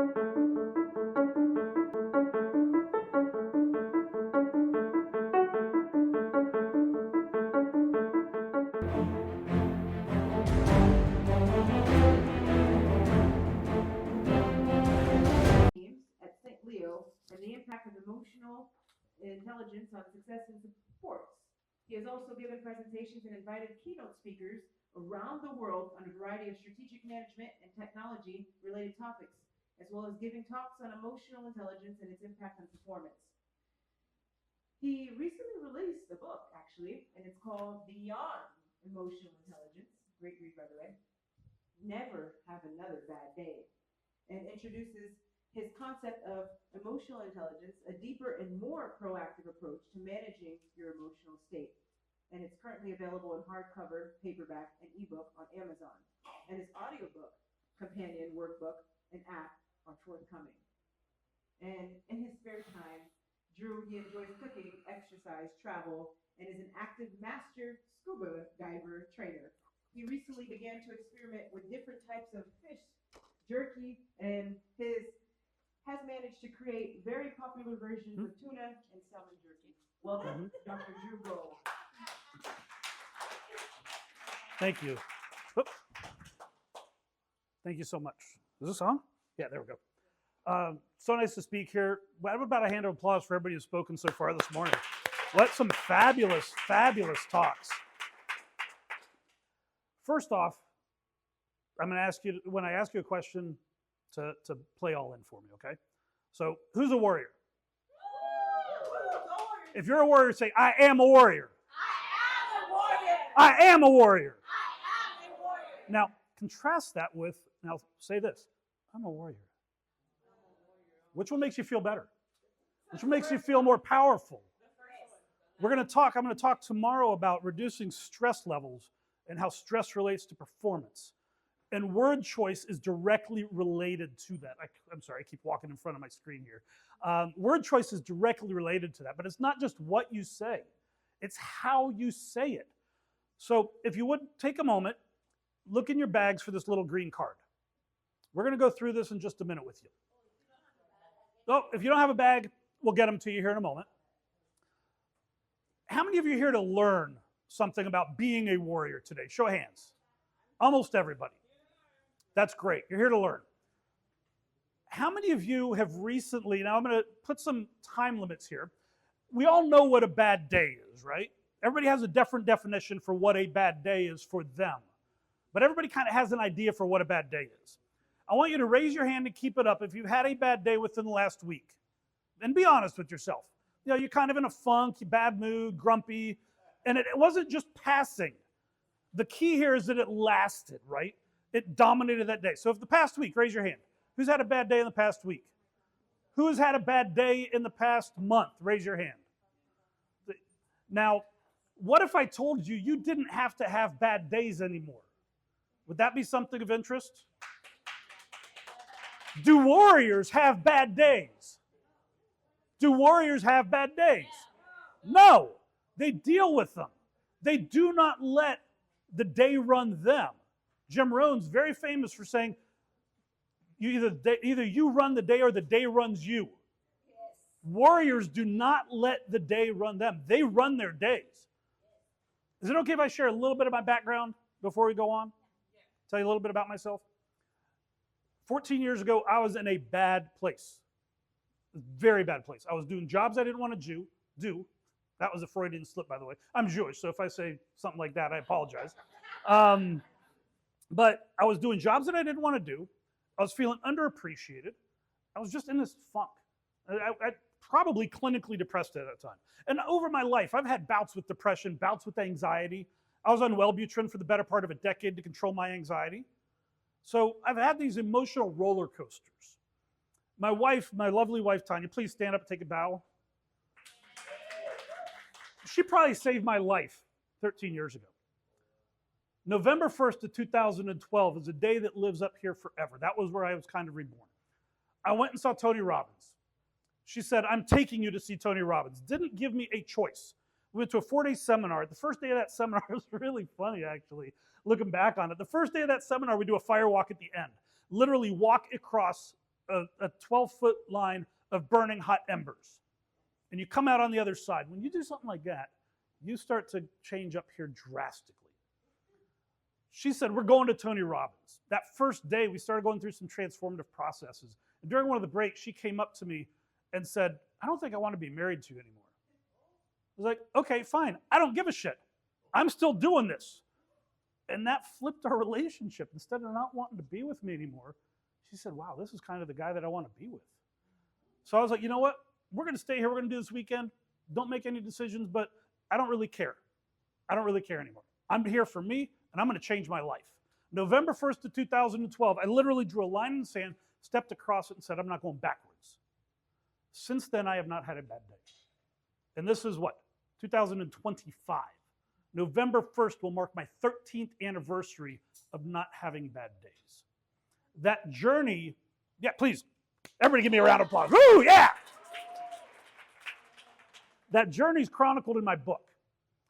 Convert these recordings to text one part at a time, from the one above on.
At St. Leo and the impact of emotional intelligence on success in sports. He has also given presentations and invited keynote speakers around the world on a variety of strategic management and technology related topics, as well as giving talks on emotional intelligence and its impact on performance. He recently released a book, actually, and it's called Beyond Emotional Intelligence. Great read, by the way. Never Have Another Bad Day, and introduces his concept of emotional intelligence, a deeper and more proactive approach to managing your emotional state. And it's currently available in hardcover, paperback, and ebook on Amazon. And his audiobook, companion, workbook, and app are forthcoming. And in his spare time, he enjoys cooking, exercise, travel, and is an active master scuba diver trainer. He recently began to experiment with different types of fish jerky, and has managed to create very popular versions of tuna and salmon jerky. Welcome, Dr. Drew Gold. Thank you. Whoop. Thank you so much. Is this on? Yeah, there we go. So nice to speak here. What about a hand of applause for everybody who's spoken so far this morning? What some fabulous, fabulous talks. First off, I'm going to ask you, when I ask you a question, to play all in for me, okay? So, who's a warrior? If you're a warrior, say, I am a warrior. I am a warrior. I am a warrior. I am a warrior. Now, contrast that with, now say this, I'm a warrior. Which one makes you feel better? Which one makes you feel more powerful? I'm going to talk tomorrow about reducing stress levels and how stress relates to performance. And word choice is directly related to that. I'm sorry, I keep walking in front of my screen here. Word choice is directly related to that, but it's not just what you say, it's how you say it. So if you would take a moment, look in your bags for this little green card. We're going to go through this in just a minute with you. Oh, if you don't have a bag, we'll get them to you here in a moment. How many of you are here to learn something about being a warrior today? Show of hands. Almost everybody. That's great. You're here to learn. How many of you have recently, now I'm going to put some time limits here. We all know what a bad day is, right? Everybody has a different definition for what a bad day is for them. But everybody kind of has an idea for what a bad day is. I want you to raise your hand and keep it up if you've had a bad day within the last week. And be honest with yourself. You know, you're kind of in a funk, bad mood, grumpy, and it wasn't just passing. The key here is that it lasted, right? It dominated that day. So if the past week, raise your hand. Who's had a bad day in the past week? Who's had a bad day in the past month? Raise your hand. Now, what if I told you you didn't have to have bad days anymore? Would that be something of interest? Do warriors have bad days? Do warriors have bad days? No. They deal with them. They do not let the day run them. Jim Rohn's very famous for saying, either you run the day or the day runs you. Yes. Warriors do not let the day run them. They run their days. Is it okay if I share a little bit of my background before we go on? Tell you a little bit about myself? 14 years ago, I was in a bad place. A very bad place. I was doing jobs I didn't want to do. That was a Freudian slip, by the way. I'm Jewish, so if I say something like that, I apologize. But I was doing jobs that I didn't want to do. I was feeling underappreciated. I was just in this funk. I probably clinically depressed at that time. And over my life, I've had bouts with depression, bouts with anxiety. I was on Wellbutrin for the better part of a decade to control my anxiety. So I've had these emotional roller coasters. My wife, my lovely wife, Tanya, please stand up and take a bow. She probably saved my life 13 years ago. November 1st of 2012 is a day that lives up here forever. That was where I was kind of reborn. I went and saw Tony Robbins. She said, I'm taking you to see Tony Robbins. Didn't give me a choice. We went to a 4-day seminar. The first day of that seminar was really funny, actually, looking back on it. The first day of that seminar, we do a fire walk at the end. Literally walk across a 12-foot line of burning hot embers. And you come out on the other side. When you do something like that, you start to change up here drastically. She said, we're going to Tony Robbins. That first day, we started going through some transformative processes. And during one of the breaks, she came up to me and said, I don't think I want to be married to you anymore. I was like, okay, fine. I don't give a shit. I'm still doing this. And that flipped our relationship. Instead of not wanting to be with me anymore, she said, wow, this is kind of the guy that I want to be with. So I was like, you know what? We're going to stay here. We're going to do this weekend. Don't make any decisions, but I don't really care. I don't really care anymore. I'm here for me, and I'm going to change my life. November 1st of 2012, I literally drew a line in the sand, stepped across it, and said, I'm not going backwards. Since then, I have not had a bad day. And this is what? 2025. November 1st will mark my 13th anniversary of not having bad days. That journey, yeah, please, everybody give me a round of applause. Woo, yeah! That journey is chronicled in my book.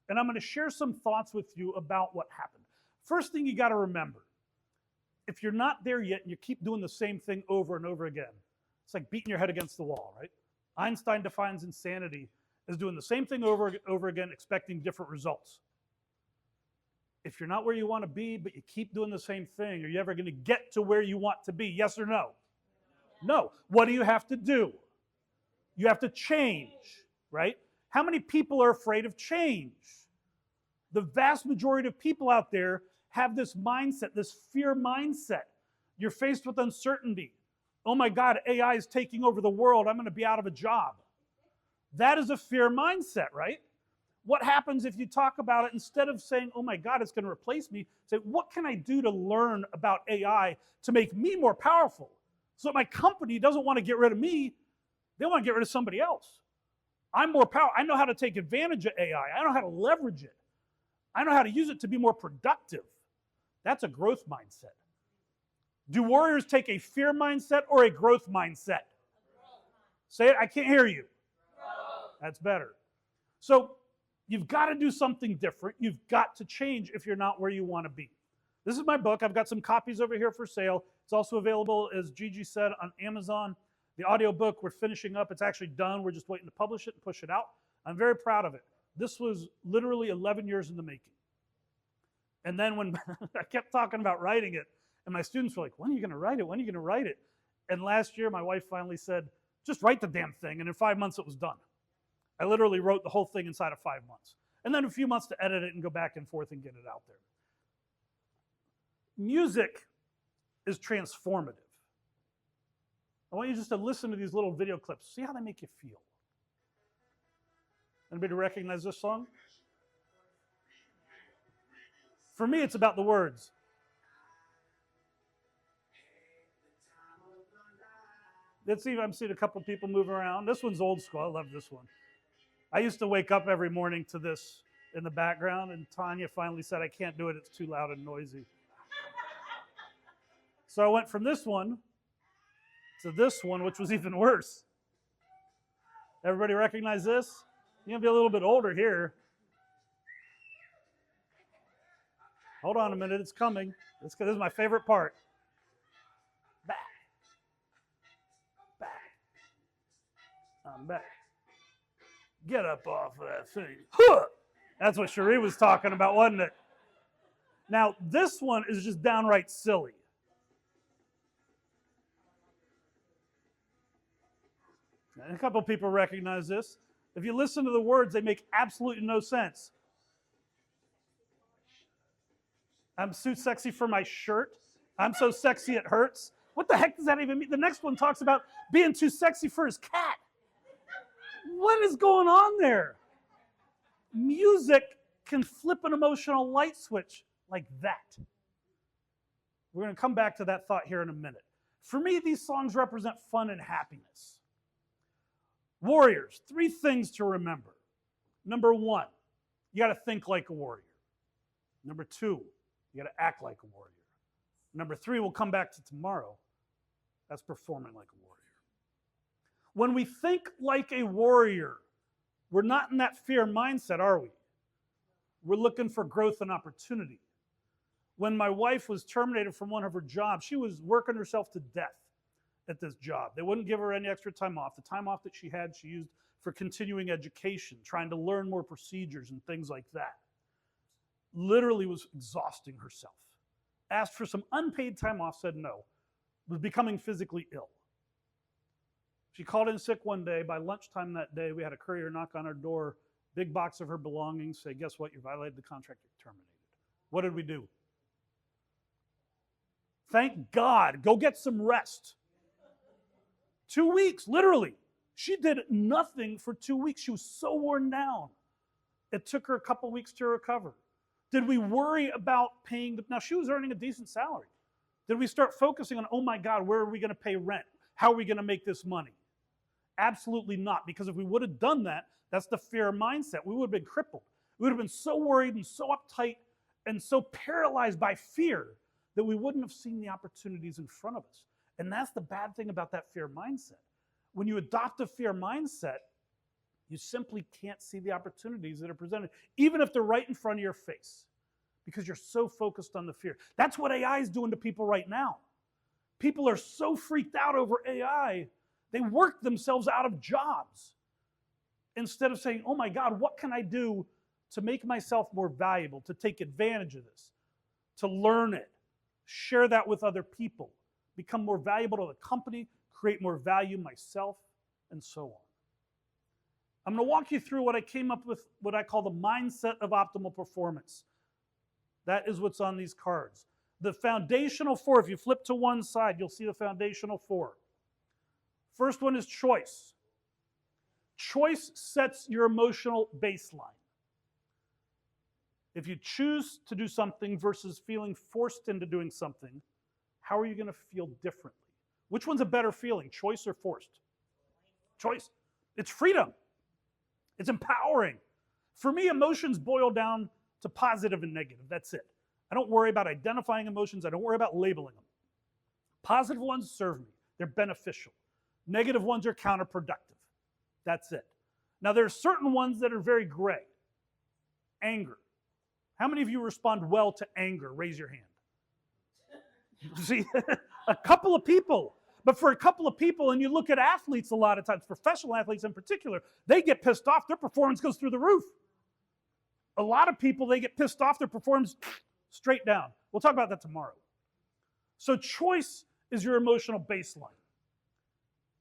And I'm going to share some thoughts with you about what happened. First thing you got to remember, if you're not there yet and you keep doing the same thing over and over again, it's like beating your head against the wall, right? Einstein defines insanity as doing the same thing over and over again, expecting different results. If you're not where you want to be, but you keep doing the same thing, are you ever going to get to where you want to be? Yes or no? No. What do you have to do? You have to change, right? How many people are afraid of change? The vast majority of people out there have this mindset, this fear mindset. You're faced with uncertainty. Oh my God, AI is taking over the world. I'm going to be out of a job. That is a fear mindset, right? What happens if you talk about it, instead of saying, oh my God, it's going to replace me, say, what can I do to learn about AI to make me more powerful? So that my company doesn't want to get rid of me, they want to get rid of somebody else. I'm more powerful. I know how to take advantage of AI. I know how to leverage it. I know how to use it to be more productive. That's a growth mindset. Do warriors take a fear mindset or a growth mindset? Say it, I can't hear you. That's better. So you've got to do something different. You've got to change if you're not where you want to be. This is my book. I've got some copies over here for sale. It's also available, as Gigi said, on Amazon. The audiobook, we're finishing up. It's actually done. We're just waiting to publish it and push it out. I'm very proud of it. This was literally 11 years in the making. And then when I kept talking about writing it, and my students were like, when are you going to write it? When are you going to write it? And last year, my wife finally said, just write the damn thing. And in 5 months, it was done. I literally wrote the whole thing inside of 5 months. And then a few months to edit it and go back and forth and get it out there. Music is transformative. I want you just to listen to these little video clips. See how they make you feel. Anybody recognize this song? For me, it's about the words. Let's see, I'm seeing a couple people move around. This one's old school. I love this one. I used to wake up every morning to this in the background, and Tanya finally said, I can't do it. It's too loud and noisy. So I went from this one to this one, which was even worse. Everybody recognize this? You're going to be a little bit older here. Hold on a minute, it's coming. This is my favorite part. Back. Back. I'm back. Get up off of that thing. Huh! That's what Cherie was talking about, wasn't it? Now, this one is just downright silly. And a couple people recognize this. If you listen to the words, they make absolutely no sense. I'm too sexy for my shirt. I'm so sexy it hurts. What the heck does that even mean? The next one talks about being too sexy for his cat. What is going on there? Music can flip an emotional light switch like that. We're going to come back to that thought here in a minute. For me, these songs represent fun and happiness. Warriors, 3 things to remember. Number 1, you got to think like a warrior. Number 2, you got to act like a warrior. Number 3, we'll come back to tomorrow. That's performing like a warrior. When we think like a warrior, we're not in that fear mindset, are we? We're looking for growth and opportunity. When my wife was terminated from one of her jobs, she was working herself to death. at this job. They wouldn't give her any extra time off. The time off that she had, she used for continuing education, trying to learn more procedures and things like that. Literally was exhausting herself. Asked for some unpaid time off, said no. Was becoming physically ill. She called in sick one day. By lunchtime that day, we had a courier knock on our door, big box of her belongings, say, guess what, you violated the contract, you're terminated. What did we do? Thank God, go get some rest. 2 weeks, literally. She did nothing for 2 weeks. She was so worn down. It took her a couple weeks to recover. Did we worry about paying? Now, she was earning a decent salary. Did we start focusing on, oh my God, where are we going to pay rent? How are we going to make this money? Absolutely not, because if we would have done that, that's the fear mindset. We would have been crippled. We would have been so worried and so uptight and so paralyzed by fear that we wouldn't have seen the opportunities in front of us. And that's the bad thing about that fear mindset. When you adopt a fear mindset, you simply can't see the opportunities that are presented, even if they're right in front of your face, because you're so focused on the fear. That's what AI is doing to people right now. People are so freaked out over AI, they work themselves out of jobs instead of saying, oh my God, what can I do to make myself more valuable, to take advantage of this, to learn it, share that with other people, become more valuable to the company, create more value myself, and so on. I'm going to walk you through what I came up with, what I call the mindset of optimal performance. That is what's on these cards. The foundational four, if you flip to one side, you'll see the foundational four. First one is choice. Choice sets your emotional baseline. If you choose to do something versus feeling forced into doing something, how are you going to feel differently? Which one's a better feeling, choice or forced? Choice. It's freedom. It's empowering. For me, emotions boil down to positive and negative. That's it. I don't worry about identifying emotions. I don't worry about labeling them. Positive ones serve me. They're beneficial. Negative ones are counterproductive. That's it. Now, there are certain ones that are very gray. Anger. How many of you respond well to anger? Raise your hand. See, a couple of people. But for a couple of people, and you look at athletes a lot of times, professional athletes in particular, they get pissed off, their performance goes through the roof. A lot of people, they get pissed off, their performance straight down. We'll talk about that tomorrow. So choice is your emotional baseline.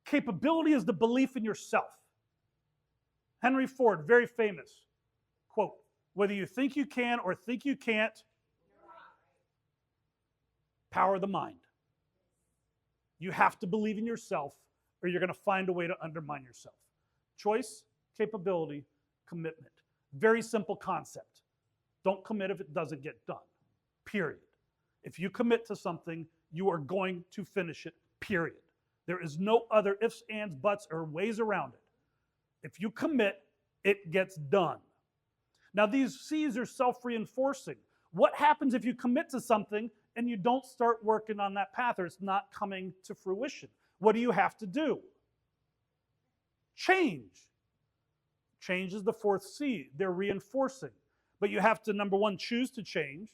Capability is the belief in yourself. Henry Ford, very famous, quote, whether you think you can or think you can't, power the mind. You have to believe in yourself or you're going to find a way to undermine yourself. Choice, capability, commitment. Very simple concept. Don't commit if it doesn't get done, period. If you commit to something, you are going to finish it, period. There is no other ifs, ands, buts, or ways around it. If you commit, it gets done. Now, these C's are self-reinforcing. What happens if you commit to something and you don't start working on that path, or it's not coming to fruition? What do you have to do? Change. Change is the fourth C. They're reinforcing. But you have to, number one, choose to change.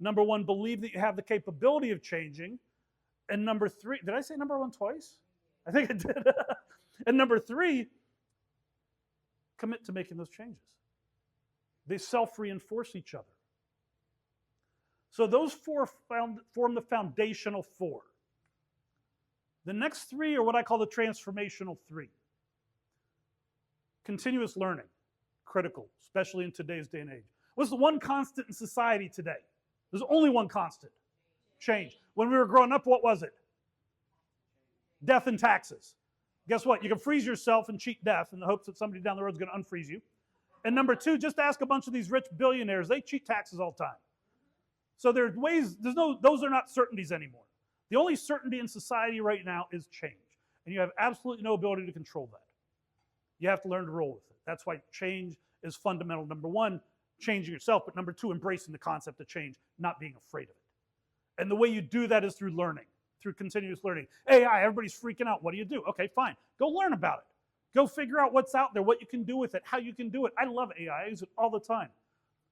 Number one, believe that you have the capability of changing. And number three, did I say number one twice? I think I did. And number three, commit to making those changes. They self-reinforce each other. So those four form the foundational four. The next three are what I call the transformational three. Continuous learning, critical, especially in today's day and age. What's the one constant in society today? There's only one constant. Change. When we were growing up, what was it? Death and taxes. Guess what? You can freeze yourself and cheat death in the hopes that somebody down the road is going to unfreeze you. And number two, just ask a bunch of these rich billionaires. They cheat taxes all the time. So there's ways, those are not certainties anymore. The only certainty in society right now is change. And you have absolutely no ability to control that. You have to learn to roll with it. That's why change is fundamental. Number one, changing yourself. But number two, embracing the concept of change, not being afraid of it. And the way you do that is through learning, through continuous learning. AI, everybody's freaking out. What do you do? Okay, fine. Go learn about it. Go figure out what's out there, what you can do with it, how you can do it. I love AI. I use it all the time.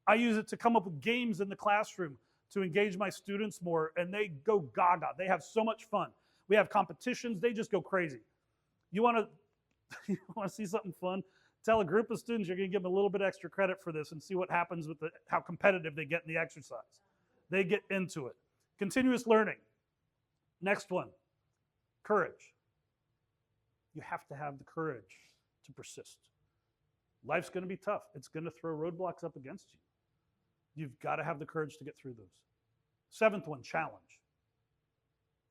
I use it to come up with games in the classroom to engage my students more, and they go gaga. They have so much fun. We have competitions. They just go crazy. You want to you want to see something fun? Tell a group of students you're going to give them a little bit extra credit for this and see what happens with how competitive they get in the exercise. They get into it. Continuous learning. Next one, courage. You have to have the courage to persist. Life's going to be tough. It's going to throw roadblocks up against you. You've got to have the courage to get through those. Seventh one, challenge.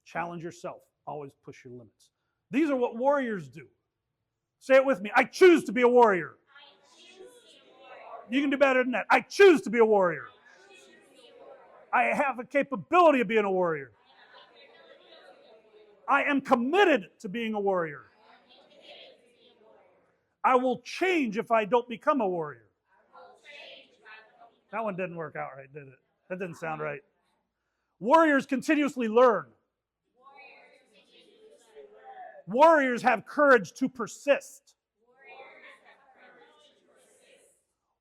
Challenge yourself. Always push your limits. These are what warriors do. Say it with me. I choose to be a warrior. You can do better than that. I choose to be a warrior. I have a capability of being a warrior. I am committed to being a warrior. I will change if I don't become a warrior. That one didn't work out right, did it? That didn't sound right. Warriors continuously learn. Warriors have courage to persist.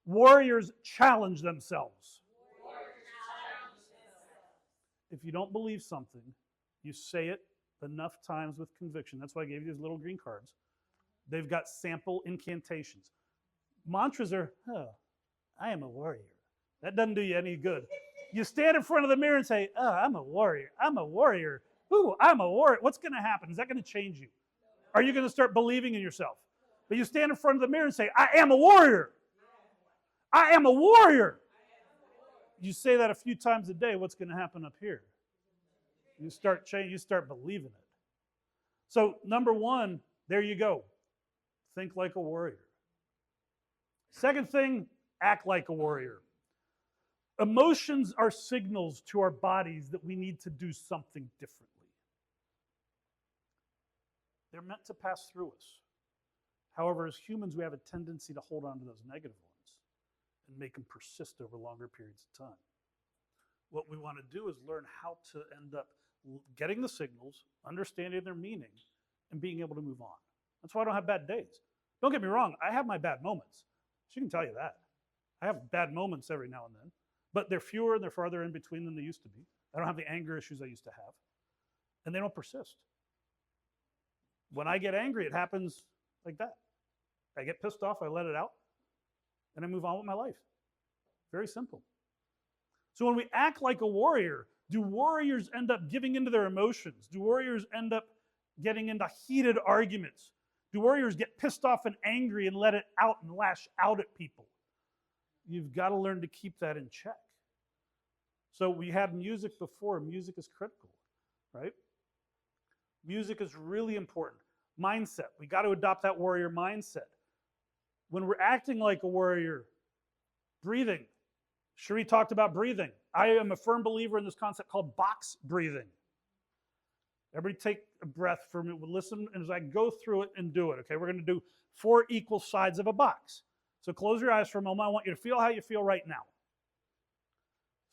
Warriors challenge themselves. If you don't believe something, you say it enough times with conviction. That's why I gave you these little green cards. They've got sample incantations. Mantras are, I am a warrior. That doesn't do you any good. You stand in front of the mirror and say, I'm a warrior. I'm a warrior. Ooh, I'm a warrior. What's going to happen? Is that going to change you? Are you going to start believing in yourself? But you stand in front of the mirror and say, I am a warrior. I am a warrior. You say that a few times a day, what's going to happen up here? You start changing, you start believing it. So number one, there you go. Think like a warrior. Second thing, act like a warrior. Emotions are signals to our bodies that we need to do something differently. They're meant to pass through us. However, as humans, we have a tendency to hold on to those negative ones and make them persist over longer periods of time. What we want to do is learn how to end up getting the signals, understanding their meaning, and being able to move on. That's why I don't have bad days. Don't get me wrong, I have my bad moments. She can tell you that. I have bad moments every now and then, but they're fewer and they're farther in between than they used to be. I don't have the anger issues I used to have, and they don't persist. When I get angry, it happens like that. I get pissed off, I let it out, and I move on with my life. Very simple. So when we act like a warrior, do warriors end up giving into their emotions? Do warriors end up getting into heated arguments? Do warriors get pissed off and angry and let it out and lash out at people? You've got to learn to keep that in check. So we had music before. Music is critical, right? Music is really important. Mindset. We got to adopt that warrior mindset. When we're acting like a warrior, breathing. Cherie talked about breathing. I am a firm believer in this concept called box breathing. Everybody take a breath for me. Listen as I go through it and do it. Okay, we're going to do 4 equal sides of a box. So close your eyes for a moment. I want you to feel how you feel right now.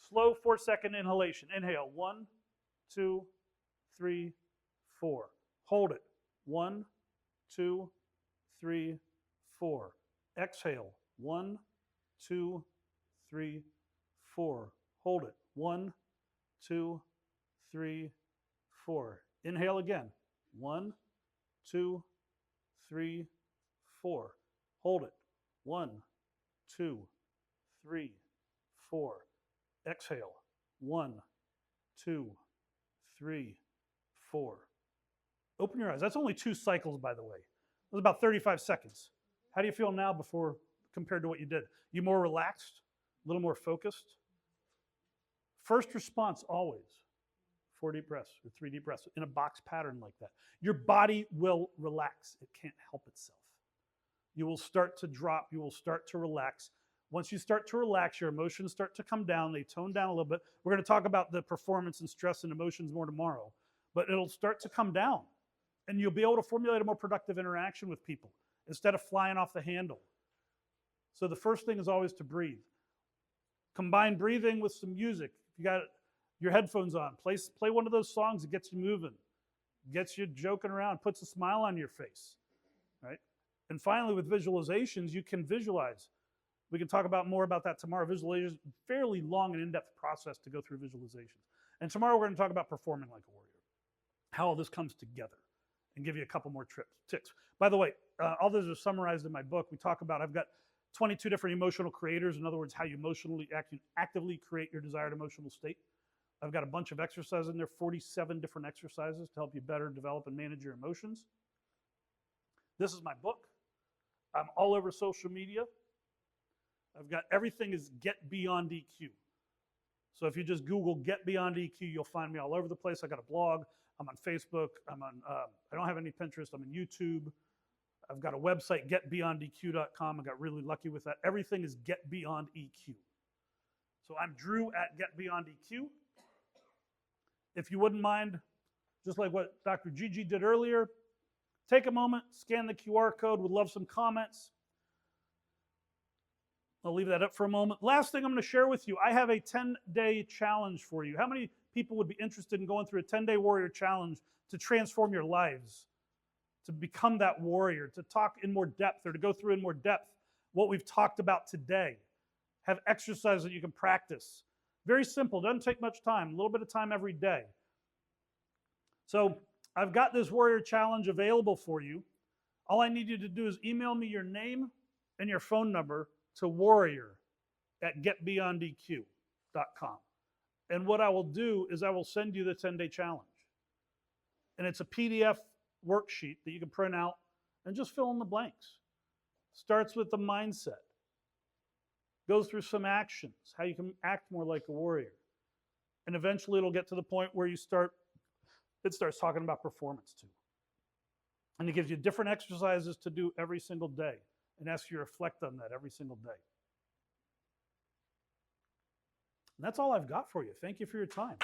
Slow 4-second inhalation. Inhale. 1, 2, 3, 4. Hold it. 1, 2, 3, 4. Exhale. 1, 2, 3, 4. Hold it. 1, 2, 3, 4. Inhale again. 1, 2, 3, 4. Hold it. 1, 2, 3, 4. Exhale. 1, 2, 3, 4. Open your eyes. That's only 2 cycles, by the way. It was about 35 seconds. How do you feel now before compared to what you did? You more relaxed? A little more focused? First response always, 4 deep breaths or 3 deep breaths in a box pattern like that. Your body will relax. It can't help itself. You will start to drop. You will start to relax. Once you start to relax, your emotions start to come down. They tone down a little bit. We're going to talk about the performance and stress and emotions more tomorrow, but it'll start to come down, and you'll be able to formulate a more productive interaction with people instead of flying off the handle. So the first thing is always to breathe. Combine breathing with some music. If you got your headphones on, play one of those songs that gets you moving, gets you joking around, puts a smile on your face, right? And finally, with visualizations, you can visualize. We can talk about more about that tomorrow. Visualization is a fairly long and in-depth process to go through visualizations. And tomorrow we're going to talk about performing like a warrior. how all this comes together and give you a couple more tips. By the way, all those are summarized in my book. We talk about, I've got 22 different emotional creators. In other words, how you emotionally actively create your desired emotional state. I've got a bunch of exercises in there, 47 different exercises to help you better develop and manage your emotions. This is my book. I'm all over social media. I've got everything is getbeyondeq. So if you just Google getbeyondeq, you'll find me all over the place. I got a blog. I'm on Facebook. I don't have any Pinterest. I'm on YouTube. I've got a website, getbeyondeq.com. I got really lucky with that. Everything is getbeyondeq. So I'm Drew at getbeyondeq. If you wouldn't mind, just like what Dr. Gigi did earlier, take a moment, scan the QR code. Would love some comments. I'll leave that up for a moment. Last thing I'm going to share with you, I have a 10-day challenge for you. How many people would be interested in going through a 10-day warrior challenge to transform your lives, to become that warrior, to talk in more depth or to go through in more depth what we've talked about today? Have exercise that you can practice. Very simple, doesn't take much time, a little bit of time every day. So I've got this warrior challenge available for you. All I need you to do is email me your name and your phone number to warrior@getbeyondeq.com. And what I will do is I will send you the 10-day challenge. And it's a PDF worksheet that you can print out and just fill in the blanks. Starts with the mindset. Goes through some actions, how you can act more like a warrior. And eventually it'll get to the point where it starts talking about performance too. And it gives you different exercises to do every single day and asks you to reflect on that every single day. And that's all I've got for you. Thank you for your time.